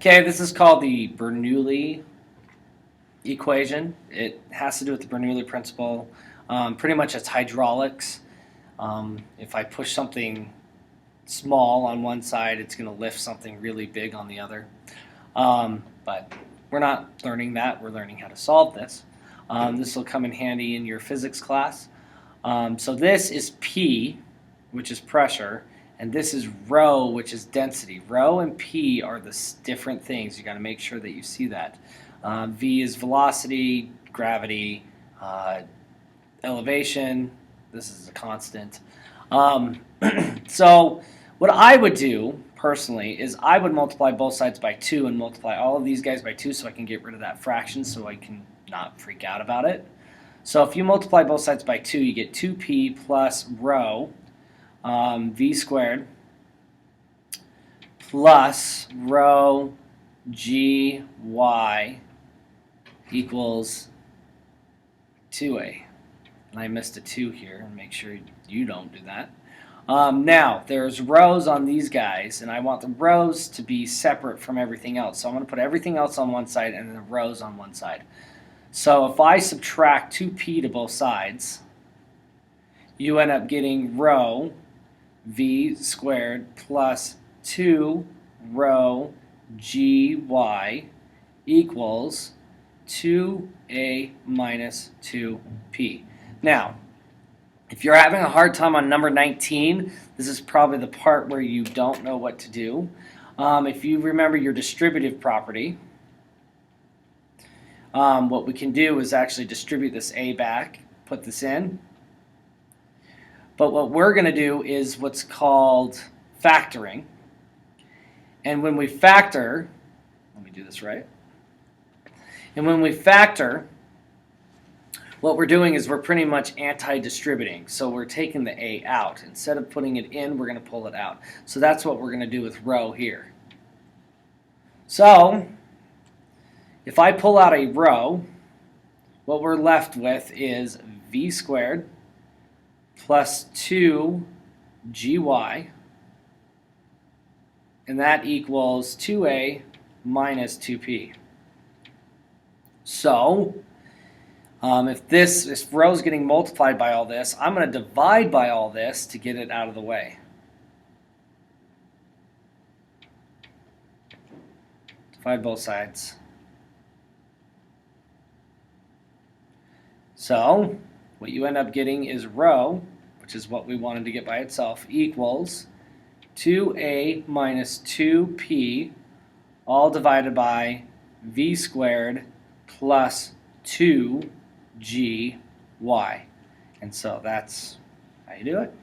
Okay, this is called the Bernoulli equation. It has to do with the Bernoulli principle. Pretty much it's hydraulics. If I push something small on one side, it's going to lift something really big on the other. But we're not learning that. We're learning how to solve this. This will come in handy in your physics class. So this is P, which is pressure, and this is rho, which is density. Rho and P are the different things. You got to make sure that you see that. V is velocity, gravity, elevation. This is a constant. So what I would do personally is I would multiply both sides by 2 and multiply all of these guys by 2 so I can get rid of that fraction so I can not freak out about it. So if you multiply both sides by 2, you get 2p plus rho v squared plus rho g y equals 2a. And I missed a 2 here, and make sure you don't do that. Now, there's rows on these guys, and I want the rows to be separate from everything else. So I'm going to put everything else on one side and then the rows on one side. So if I subtract 2p to both sides, you end up getting rho v squared plus 2 rho gy equals 2a minus 2p. Now, if you're having a hard time on number 19, this is probably the part where you don't know what to do. If you remember your distributive property, what we can do is actually distribute this a back, put this in. But what we're going to do is what's called factoring. And when we factor, let me do this right. And when we factor, what we're doing is we're pretty much anti-distributing. So we're taking the a out. Instead of putting it in, we're going to pull it out. So that's what we're going to do with rho here. So if I pull out a rho, what we're left with is v squared plus 2 gy, and that equals 2a minus 2p. So if rho is getting multiplied by all this, I'm going to divide by all this to get it out of the way. Divide both sides. So what you end up getting is rho, which is what we wanted to get by itself, equals 2a minus 2p, all divided by v squared plus 2gy. And so that's how you do it.